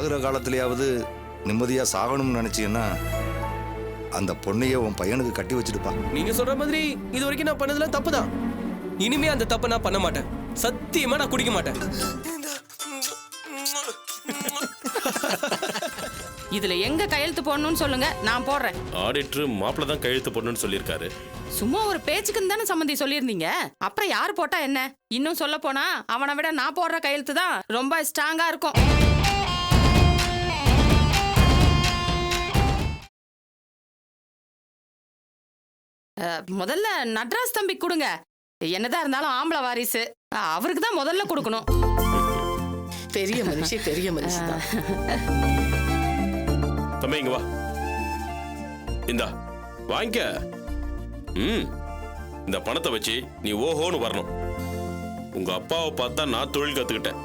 சாகுற காலத்திலேயாவது நிம்மதியா சாகணும்னு நினைச்சீங்கன்னா அந்த பொண்ணையே உன் பையனுக்கு கட்டி வச்சிருப்பா. நீங்க சொல்ற மாதிரி இது வரைக்கும் நான் பண்ணதெல்லாம் தப்புதான். இனிமே அந்த தப்பை நான் பண்ண மாட்டேன். சத்தியமா நான் குடிக்க மாட்டேன். இதுல எங்க கையெழுத்து போடணும்னு சொல்லுங்க, நான் போடுறேன். ஆடிட்டர் மாப்பிள்ள தான் கையெழுத்து போடணும்னு சொல்லியிருக்காரு. சும்மா ஒரு பேச்சுக்குன்னு தானே சம்மந்தி சொல்லியிருந்தீங்க. அப்புறம் யார் போட்டா என்ன? இன்னும் சொல்ல போனா அவனை விட நான் போடுற கையெழுத்து தான் ரொம்ப ஸ்ட்ராங்கா இருக்கும். முதல்ல நட்ராஜ் தம்பி கொடுங்க. என்னதான் இருந்தாலும் ஆம்பளை வாரிசு, அவருக்கு தான் முதல்ல கொடுக்கணும். பெரிய மனுஷி தான். தம்பி இங்க வா, இந்தா வாங்கிக்க. இந்த பணத்தை வச்சு நீ ஓஹோன்னு வரணும். உங்க அப்பாவை பார்த்தா நான் தொழில் கத்துக்கிட்டேன்.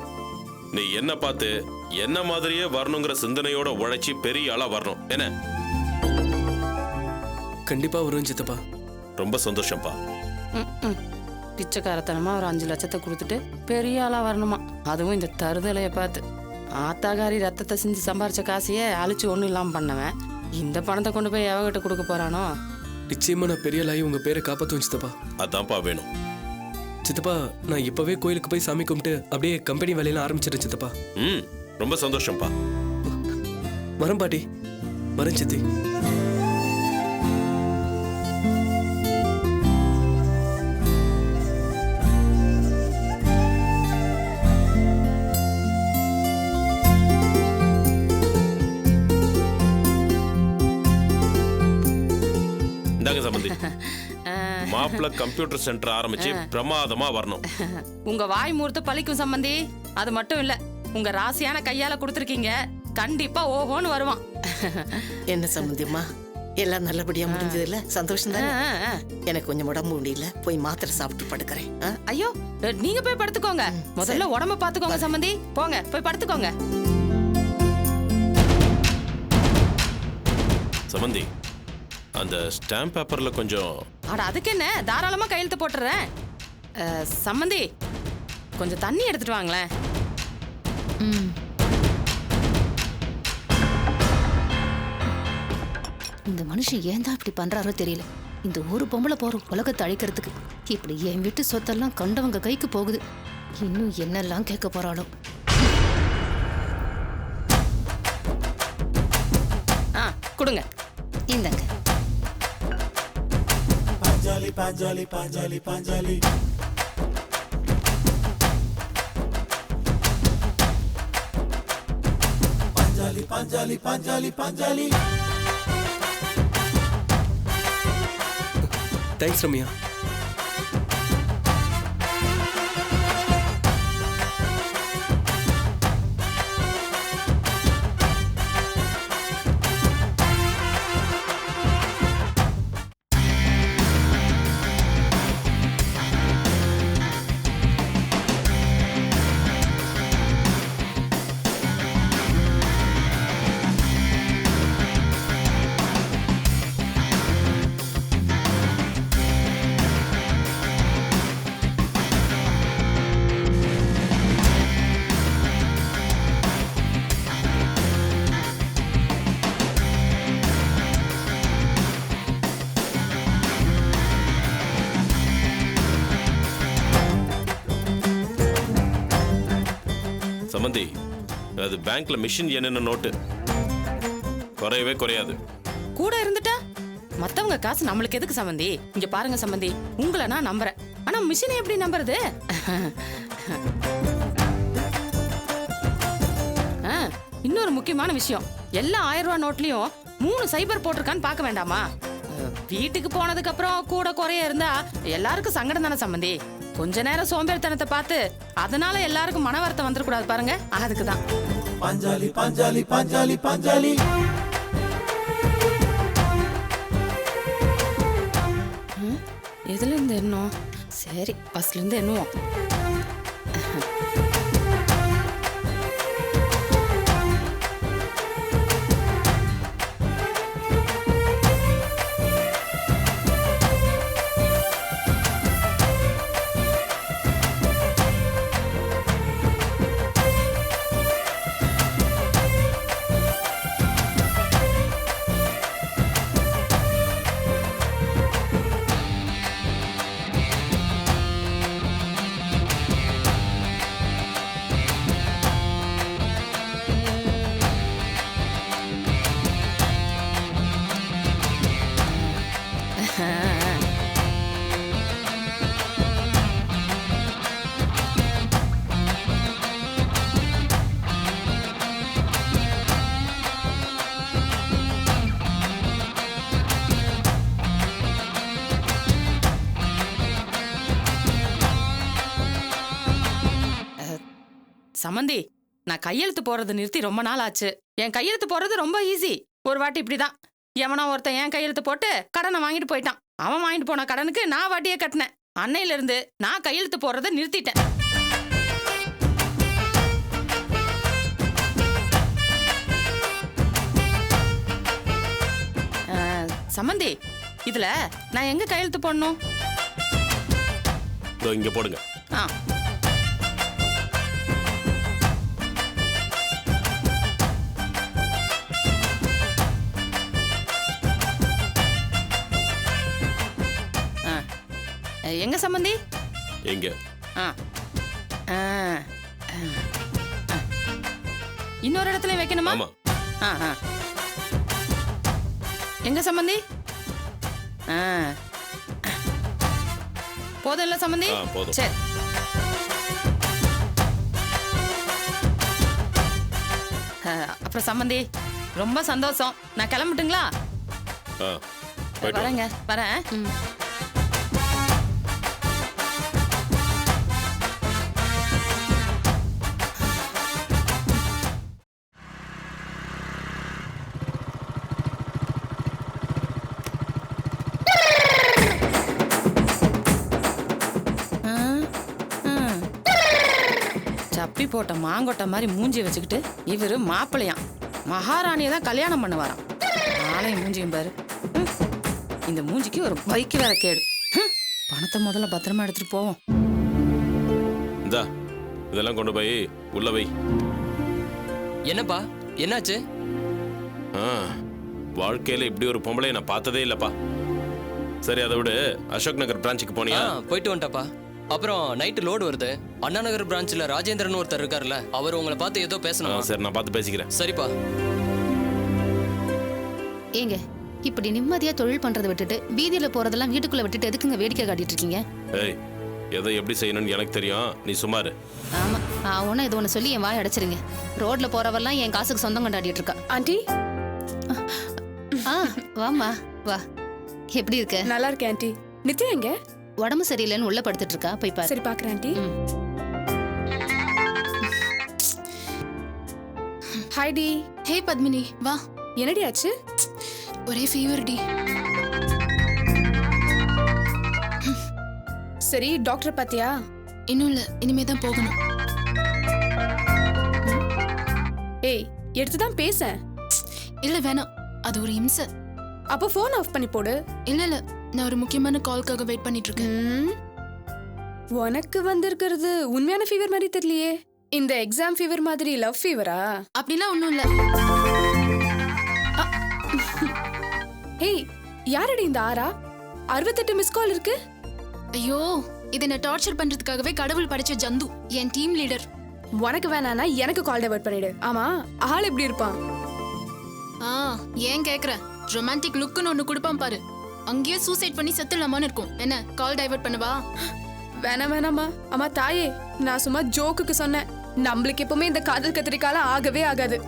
நீ என்ன பார்த்து என்ன மாதிரியே வரணுங்கிற சிந்தனையோட உழைச்சி பெரிய ஆளா வரணும். என்ன? கண்டிப்பா வரும் சித்தப்பா. ரொம்ப சந்தோஷம்ப்பா. பிச்சைக்காரத்தனமா ஒரு 5 லட்சத்தை கொடுத்துட்டு பெரிய ஆளா வரணுமா? அதுவும் இந்த தருதலைய பார்த்து. ஆத்தாகாரி ரத்தத்தை செஞ்சு சம்பாரிச்ச காசையே அழிச்சு ஒண்ணும் இல்லாம பண்ணவன் இந்த பணத்தை கொண்டு போய் எவகிட்ட கொடுக்க போறானோ? நிச்சயமா நான் பெரிய ஆளாகி உங்க பேரை காப்பாத்துவேன் சித்தப்பா. அதான்ப்பா வேணும். சித்தப்பா, நான் இப்பவே கோயிலுக்கு போய் சாமி கும்பிட்டு அப்படியே கம்பெனி வேலையெல்லாம் ஆரம்பிச்சிடுறேன் சித்தப்பா. ரொம்ப சந்தோஷம்ப்பா. வரேன் பாட்டி, வரேன் சித்தி. சம்பந்தி, மாப்பிள்ள கம்ப்யூட்டர் சென்டர் ஆரம்பிச்சு பிரமாதமா வரணும். உங்க வாய் மூர்த்த பழிக்கும் சம்பந்தி. அது மட்டும் இல்ல, உங்க ராசியான கையால கொடுத்துருக்கீங்க, கண்டிப்பா ஓஹோன்னு வருவான். என்ன சம்பந்தியம்மா, எல்லாம் நல்லபடியா முடிஞ்சது இல்ல? சந்தோஷம் தானே? எனக்கு கொஞ்சம் உடம்பு முடியல, போய் மாத்திரை சாப்பிட்டு படுக்கிறேன். ஐயோ, நீங்க போய் படுத்துக்கோங்க. முதல்ல உடம்ப பாத்துக்கோங்க சம்பந்தி. போங்க போய் படுத்துக்கோங்க. சம்பந்தி, அந்த ஸ்டாம்ப் பேப்பர்ல கொஞ்சம். அட அதுக்கு என்ன, தாராளமா கையெழுத்து போட்டுறேன். சம்பந்தி, கொஞ்சம் தண்ணி எடுத்துட்டு வாங்களேன். இந்த மனுஷன் ஏன் தான் இப்படி பண்றாரோ தெரியல. இந்த ஒரு பொம்பளை போற உலகத்தை அழிக்கிறதுக்கு இப்படி என் வீட்டு சொத்தெல்லாம் கண்டவங்க கைக்கு போகுது. இன்னும் என்னெல்லாம் கேட்க போறாளோ? கொடுங்க. இந்தங்க. பாஞ்சாலி பாஞ்சாலி பாஞ்சாலி பாஞ்சாலி பாஞ்சாலி பாஞ்சாலி பாஞ்சாலி பாஞ்சாலி. தேங்க்ஸ் ரம்யா. சம்பந்தி, அது பேங்க்ல மிஷின் என்னென்ன நோட்டு குறையவே குறையாது. கூட இருந்துட்டா மத்தவங்க காசு நம்மளுக்கு எதுக்கு சம்பந்தி? இங்க பாருங்க சம்பந்தி, உங்களை நான் நம்புறேன், ஆனா மிஷினை எப்படி நம்புறது? இன்னொரு முக்கியமான விஷயம், எல்லா 1000 ரூபாய் நோட்லயும் 3 சைபர் போட்டிருக்கான்னு பார்க்க வேண்டாமா? வீட்டுக்கு போனதுக்கு அப்புறம் கூட குறைய இருந்தா எல்லாருக்கும் சங்கடம் தானே சம்பந்தி? கொஞ்ச நேரம் சோம்பேறித்தனத்தை பார்த்து அதனால எல்லாருக்கும் மன வருத்தம் வந்துடக்கூடாது பாருங்க, அதுக்குதான். பாஞ்சாலி பாஞ்சாலி பாஞ்சாலி பாஞ்சாலி. எதுல இருந்து எண்ணும்? சரி, பஸ்ல இருந்து எண்ணுவோம். சம்மந்தி, நான் கையெழுத்து போறது நிறுத்தி ரொம்ப நாள் ஆச்சு. என் கையெழுத்து போறது ரொம்ப ஈஸி. ஒரு வாட்டி இப்படிதான் எவனோ ஒருத்தன் என் கையெழுத்து போட்டு கடனை வாங்கிட்டு போயிட்டான். அவன் வாங்கிட்டு போன கடனுக்கு நான் வட்டியே கட்டினேன். அன்னையில இருந்து நான் கையெழுத்து போறதை நிறுத்திட்டேன். சம்மந்தி, இதுல நான் எங்க கையெழுத்து போடணும்? இதோ இங்க போடுங்க. ஆ, எங்க சம்மந்தி? எங்க? ஆ, ஆ, இன்னொரு இடத்துல வைக்கணுமா? ஆமா. ஆ, ஆ. எங்க சம்மந்தி? ஆ, போதும் இல்ல சம்மந்தி? போதும். சரி. அப்புறம் சம்மந்தி, ரொம்ப சந்தோஷம். நான் கிளம்பட்டுங்களா? வரேங்க, வரேன். சப்பி போட்ட மாங்கொட்டை மாதிரி மூஞ்சி வச்சுக்கிட்டு இவரு மாப்பிள்ளையாம் மகாராணியை தான் கல்யாணம் பண்ணுவாராம். ஆளையும் மூஞ்சியும் பாரு. இந்த மூஞ்சிக்கு ஒரு பைக்கு வேற கேடு. பணத்தை முதல்ல பத்திரமா எடுத்துட்டு போவோம். இந்தா இதெல்லாம் கொண்டு போய் உள்ள வை. என்னப்பா, என்னாச்சு? வாழ்க்கையில இப்படி ஒரு பொம்பளை நான் பார்த்ததே இல்லப்பா. சரி, அதை விட அசோக் நகர் பிரான்ச்சுக்கு போனியா? போயிட்டு வந்துட்டப்பா. அப்புறம் நைட்டு லோடு வருது. அண்ணா நகர் பிரான்ச்ல ராஜேந்திரன் ஒருத்தர் இருக்காருல்ல, அவர் உங்களை பார்த்து ஏதோ பேசணும். சரி, நான் பார்த்து பேசிக்கிறேன். சரிப்பா. ஏங்க, இப்படி நிம்மதியா தொழில் பண்றதை விட்டுட்டு வீதியில போறதெல்லாம் வீட்டுக்குள்ள விட்டுட்டு எதுக்குங்க வேடிக்கை காட்டிட்டு இருக்கீங்க? ஏய், எதை எப்படி செய்யணும்னு எனக்கு தெரியும், நீ சுமாரு. ஆமா, ஒன்னும் இது ஒண்ணு சொல்லி என் வாய் அடைச்சிருங்க. ரோட்ல போறவெல்லாம் என் காசுக்கு சொந்தம் கொண்டாடிட்டு இருக்கா. ஆண்டி, வாமா வா. எப்படி இருக்க? நல்லா இருக்கேன் ஆண்டி. நித்யா எங்க? உடம்பு சரியில்லைன்னு உள்ள படுத்துட்டு இருக்கா, போய் பாரு. சரி, பாக்குறேன் ஆண்டி. ஹாய் டி. ஹே பத்மினி, வா. என்னடி ஆச்சு? ஒரே ஃபீவர் டி. சரி, டாக்டர் பாத்தியா? இன்னும் இல்ல, இனிமே தான் போகணும். ஏய், எடுத்துதான் பேச. இல்ல வேணாம், அது ஒரு இம்சை. அப்போ போன் ஆஃப் பண்ணி போடு. இல்ல நான் ஒரு முக்கியமான கால்க்காக வெயிட் பண்ணிட்டு இருக்கேன். உனக்கு வந்திருக்கிறது உண்மையான ஃபீவர் மாதிரி தெரியலையே. இந்த எக்ஸாம் ஃபீவர் மாதிரி லவ் ஃபீவரா? அப்படிலாம் ஒண்ணும் இல்ல. ஏய், யாரடி இந்த ஆரா? 68 மிஸ் கால் இருக்கு. ஐயோ, இதை நான் டார்ச்சர் பண்றதுக்காகவே கடவுள் படைச்ச ஜந்து, என் டீம் லீடர். உனக்கு வேணானா எனக்கு கால் டைவர்ட் பண்ணிடு. ஆமா, ஆள் எப்படி இருப்பான்? ஏன் கேக்குற? ரொமான்டிக் லுக்குன்னு ஒண்ணு கொடுப்பான் பாரு, அங்கேயே சூசைட் பண்ணி செத்துலாமான்னு இருக்கும். என்ன, கால் டைவர்ட் பண்ணவா? வேணாமா. அம்மா தாயே, நான் சும்மா ஜோக்குக்கு சொன்னேன். நம்மளுக்கு எப்பவுமே இந்த காதல் கத்திரிக்கால ஆகவே ஆகாது.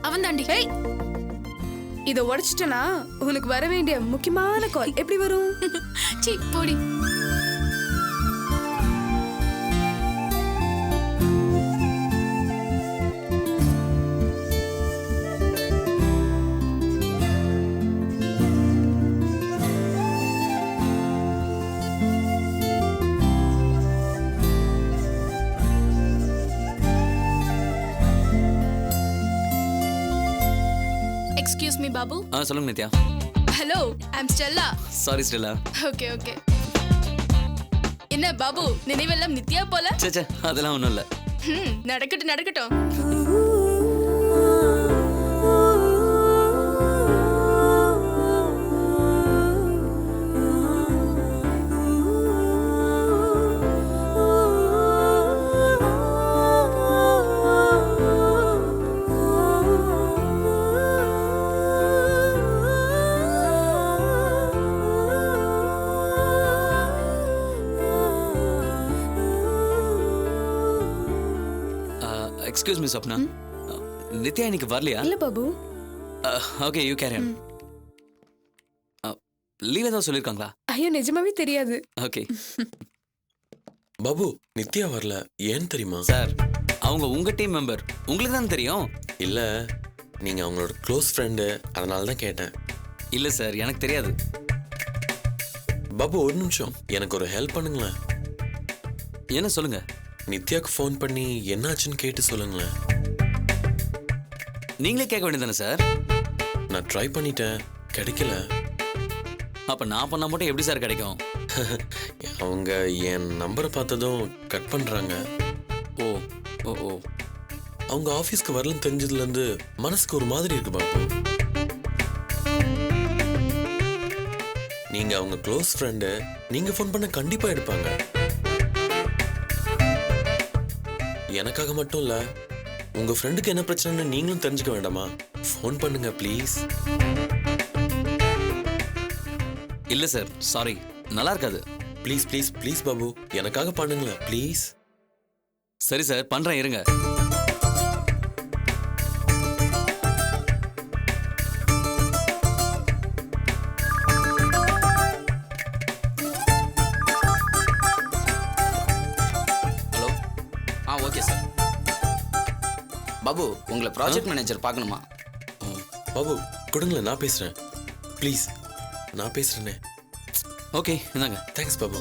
அவன் தாண்டி. இதை உடைச்சிட்டனா உனக்கு வர வேண்டிய முக்கியமான கால் எப்படி வரும்? சீ, போடி. Excuse me, Babu. சொல்லுங்க Nithya. Hello, I'm Stella. Sorry Stella. Okay. என்ன பாபு, நினைவெல்லாம் நித்யா போல? சே, அதெல்லாம் ஒண்ணும் இல்ல. நடக்கட்டும். எக்ஸ்கியூஸ் மீ ஸ்வப்னா, நித்யா இன்னைக்கு வரலையா? இல்ல Babu. Okay, you carry on. Leave ஏதாவது சொல்லிருக்காங்களா? ஐயோ, நிஜமாவே தெரியாது. ஓகே. பாபு நித்யா வரல, ஏன்னு தெரியுமா? சார் அவங்க உங்க டீம் மெம்பர், உங்களுக்கு தான் தெரியும். இல்ல, நீங்க அவங்களோட க்ளோஸ் ஃப்ரெண்டு, அதனால தான் கேட்டேன். இல்ல சார், எனக்கு தெரியாது. பாபு ஒரு நிமிஷம், எனக்கு ஒரு ஹெல்ப் பண்ணுங்களேன். என்ன சொல்லுங்க. நித்யாக்கு ஃபோன் பண்ணி என்னாச்சுன்னு கேட்டு சொல்லுங்களேன். நீங்களே கேட்க வேண்டியதானே சார்? நான் ட்ரை பண்ணிட்டேன், கிடைக்கல. அப்ப நான் பண்ணா மட்டும் எப்படி சார் கிடைக்கும்? அவங்க என் நம்பரை பார்த்ததும் கட் பண்றாங்க. ஓ ஓ ஓ அவங்க ஆஃபீஸ்க்கு வரலன்னு தெரிஞ்சதுலேருந்து மனசுக்கு ஒரு மாதிரி இருக்கு பாபு. நீங்க அவங்க க்ளோஸ் ஃப்ரெண்டு, நீங்க ஃபோன் பண்ண கண்டிப்பா எடுப்பாங்க. எனக்காக மட்டும் இல்ல, உங்க ஃப்ரெண்டுக்கு என்ன பிரச்சனைன்னு நீங்களும் தெரிஞ்சுக்க வேண்டாமா? ஃபோன் பண்ணுங்க ப்ளீஸ். இல்ல சார், சாரி, நல்லா இருக்காது. ப்ளீஸ் ப்ளீஸ் ப்ளீஸ் பாபு, எனக்காக பண்ணுங்களேன் ப்ளீஸ். சரி சார், பண்றேன், இருங்க. ஹலோ. Okay sir. பாபு, உங்களை ப்ராஜெக்ட் மேனேஜர் பார்க்கணுமா? பாபு கொடுங்களேன், நான் பேசுறேன் ப்ளீஸ். நான் பேசுறேனே. ஓகே, இந்தாங்க. Thanks Babu.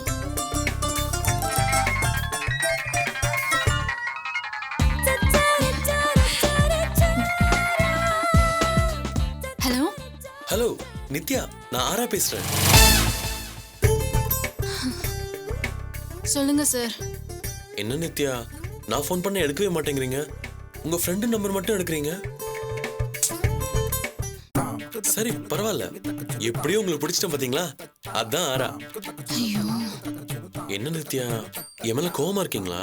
Hello. Hello Nithya, நான் ஆரா பேசுறேன். சொல்லுங்க சார். என்ன நித்யா, நான் ஃபோன் பண்ண எடுக்கவே மாட்டேங்கிறீங்க, உங்க ஃப்ரெண்டு நம்பர் மட்டும் எடுக்கிறீங்க. சரி பரவாயில்ல, எப்படியும் உங்களுக்கு பிடிச்சிட்டேன் பாத்தீங்களா, அதான் ஆரா. என்ன நித்யா, என் மேல கோவமா இருக்கீங்களா?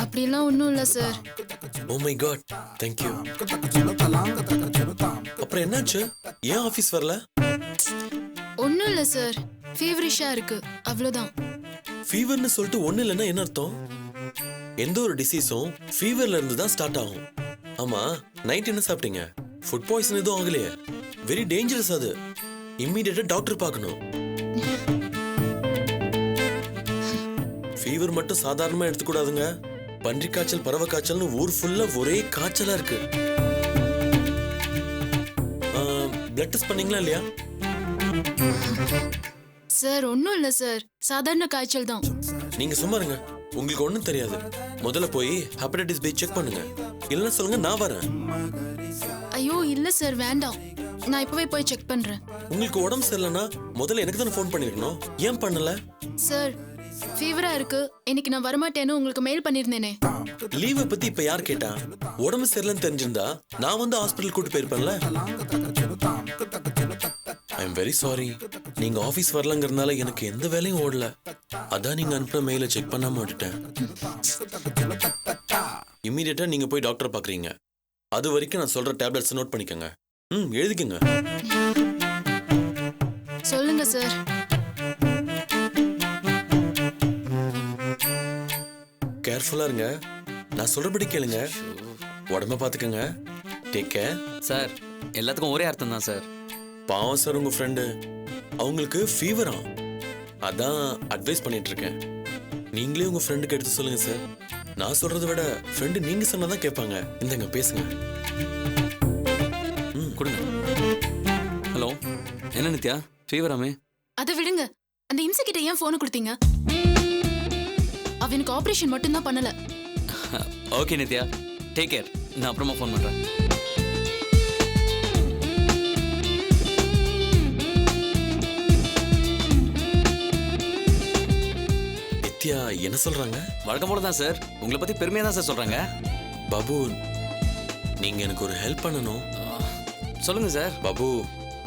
அப்படிலாம் ஒன்றும் இல்லை sir. Oh my God, thank you. அப்புறம் என்னாச்சு, ஏன் ஆபீஸ் வரல? ஒன்றும் இல்லை சார், ஃபீவரிஷா இருக்கு, அவ்வளோதான். ஃபீவர்னு சொல்லிட்டு ஒண்ணு இல்லைன்னா என்ன அர்த்தம்? எந்த ஒரு டிசீஸும் ஃபீவர்ல இருந்து தான் ஸ்டார்ட் ஆகும். ஆமா, நைட் என்ன சாப்பிட்டீங்க? ஃபுட் பாய்சன் எதுவும் ஆகலையே? வெரி டேஞ்சரஸ் அது, இம்மீடியட்டா டாக்டர் பார்க்கணும். ஃபீவர் மட்டும் சாதாரணமா எடுத்துக்கூடாதுங்க. பன்றி காய்ச்சல், பறவை காய்ச்சல்னு ஊர் ஃபுல்லா ஒரே காய்ச்சலா இருக்கு. பிளட் டெஸ்ட் பண்ணீங்களா இல்லையா? சார் ஒன்றும் இல்லை சார், சாதாரண காய்ச்சல் தான். நீங்க சும்மா இருங்க, உங்களுக்கு ஒண்ணும் தெரியாது. முதல்ல போய் ஹெப்படைட்டிஸ் பி செக் பண்ணுங்க, இல்லைன்னா சொல்லுங்க, நான் வரேன். ஐயோ இல்லை சார், வேண்டாம், நான் இப்போவே போய் செக் பண்ணுறேன். உங்களுக்கு உடம்பு சரியில்லைன்னா முதல்ல எனக்கு தானே ஃபோன் பண்ணிருக்கணும், ஏன் பண்ணல? சார் ஃபீவரா இருக்கு, இன்னைக்கு நான் வரமாட்டேன்னு உங்களுக்கு மெயில் பண்ணியிருந்தேனே. லீவை பத்தி இப்ப யார் கேட்டா? உடம்பு சரியில்லைன்னு தெரிஞ்சிருந்தா நான் வந்து ஹாஸ்பிட்டல் கூட்டு போயிருப்பேன்ல. ஐ எம் வெரி சாரி, நீங்க ஆபீஸ் வரலங்கிறதுனால எனக்கு எந்த வேலையும் ஓடல. அதான் நீங்க அனுப்பின மெயிலை செக் பண்ணாம விட்டுட்டேன். இம்மீடியட்டா நீங்க போய் டாக்டர் பாக்குறீங்க. அது வரைக்கும் நான் சொல்ற டேப்லெட்ஸ் நோட் பண்ணிக்கோங்க. எழுதிக்கங்க. சொல்லுங்க சார். கேர்ஃபுல்லா இருங்க, நான் சொல்றபடி கேளுங்க. உடம்ப பாத்துக்கங்க. Take care. சார் எல்லாத்துக்கும் ஒரே அர்த்தம் தான் சார். பாவம் சார், உங்க ஃப்ரெண்டு அவங்களுக்கு ஃபீவரா, அதான் அட்வைஸ் பண்ணிட்டு இருக்கேன். நீங்களே உங்க ஃப்ரெண்டுக்கு எடுத்து சொல்லுங்க சார். நான் சொல்றதை விட ஃப்ரெண்டு நீங்க சொன்னாதான் கேட்பாங்க. இந்தங்க பேசுங்க. கொடுங்க. ஹலோ, என்ன நித்யா, ஃபீவராமே? அதை விடுங்க, அந்த இம்சை கிட்ட ஏன் போன் கொடுத்தீங்க? அவனுக்கு ஆபரேஷன் மட்டும் தான் பண்ணல. Okay Nithya, take care. நான் அப்புறமா ஃபோன் பண்றேன். நித்யா என்ன சொல்றாங்க? வழக்கம் போல தான் சார், உங்களை பத்தி பெருமையா தான் சார் சொல்றாங்க. பாபு, நீங்க எனக்கு ஒரு ஹெல்ப் பண்ணணும். சொல்லுங்க சார். பாபு,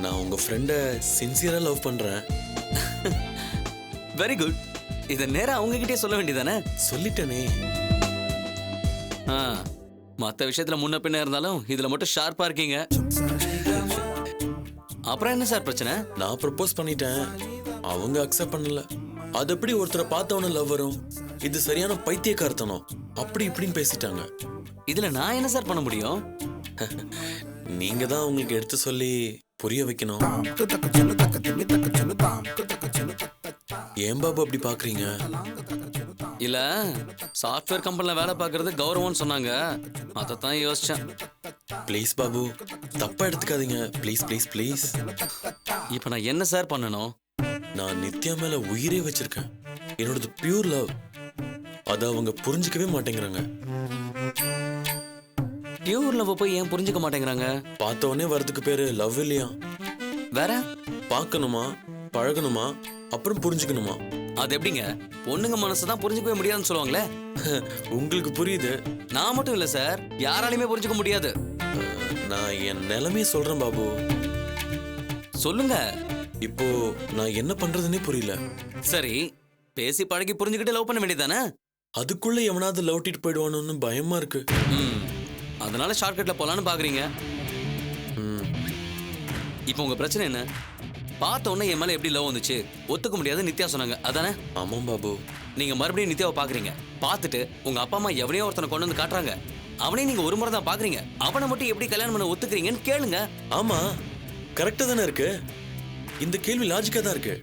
நான் உங்க ஃப்ரெண்ட சின்சியரா லவ் பண்றேன். Very good. இத நேரா அவங்க கிட்டே சொல்ல வேண்டியதானே? சொல்லிட்டேனே. மத்த விஷயத்துல முன்ன பின்ன இருந்தாலும் இதுல மட்டும் ஷார்ப்பா இருக்கீங்க. அப்புறம் என்ன சார் பிரச்சனை? நான் ப்ரப்போஸ் பண்ணிட்டேன், அவங்க அக்செப்ட் பண்ணல. அது எப்படி ஒருத்தரை பார்த்தவன லவ் வரும்? இது சரியான பைத்தியக்காரத்தனம். அப்படி இப்படின்னு பேசிட்டாங்க. இதுல நான் என்ன சார் பண்ண முடியும்? நீங்க தான் உங்களுக்கு எடுத்து சொல்லி புரிய வைக்கணும். ஏன் பாபு அப்படி பாக்குறீங்க? இல்ல சாஃப்ட்வேர் கம்பெனில வேலை பார்க்கறது கௌரவம்னு சொன்னாங்க, அதைத்தான் யோசிச்சேன். ப்ளீஸ் பாபு, தப்பா எடுத்துக்காதீங்க. Please please please. இப்போ நான் என்ன சார் பண்ணணும்? நான் நித்யா மேல உயிரே வச்சிருக்கேன். என்னோடது பியூர் லவ். அதை அவங்க புரிஞ்சுக்கவே மாட்டேங்கிறாங்க. பியூர் லவ் போய் ஏன் புரிஞ்சுக்க மாட்டேங்கிறாங்க? பார்த்த உடனே வரதுக்கு பேரு லவ் இல்லையா? வேற பார்க்கணுமா, பழகணுமா, அப்புறம் புரிஞ்சுக்கணுமா? அது எப்படிங்க? பொண்ணுங்க மனசு தான் புரிஞ்சுக்கவே முடியாதுன்னு சொல்லுவாங்களே. உங்களுக்கு புரியுது. நான் மட்டும் இல்ல சார், யாராலையுமே புரிஞ்சுக்க முடியாது. நான் என் நிலைமையை சொல்றேன் பாபு. சொல்லுங்க. இப்போ நான் என்ன பண்றதுன்னே புரியல. சரி, பேசி பழகி புரிஞ்சுக்கிட்டு லவ் பண்ண வேண்டியதானே? அதுக்குள்ள எவனாவது லவ்ட்டிட்டு போயிடுவானோன்னு பயமா இருக்கு. அதனால ஷார்ட்கட்ல போலான்னு பாக்குறீங்க. இப்போ உங்க பிரச்சனை என்ன? பார்த்த உடனே என் மேல எப்படி லவ் வந்துச்சு ஒத்துக்க முடியாது நித்யா சொன்னாங்க, அதானே? ஆமாம் பாபு. நீங்க மறுபடியும் நித்யாவை பாக்குறீங்க. பார்த்துட்டு உங்க அப்பா அம்மா எவனையோ ஒருத்தனை கொண்டு வந்து காட்டுறாங்க. அவனே நீங்க ஒரு முறை தான் பாக்குறீங்க. அவனை மட்டும் எப்படி கல்யாணம் பண்ண ஒத்துக்கிறீங்கன்னு கேளுங்க. ஆமா, கரெக்டா தானே இருக்கு. இந்த கேள்வி லாஜிக்கா தான் இருக்கு.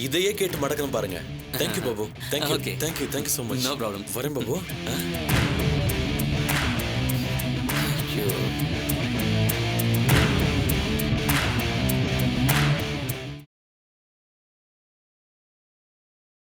இதையே கேட்டு மடக்கணும் பாருங்க. Thank you Babu. Thank you. Okay. Thank you. Thank you so much. No problem. வரேன் பாபு.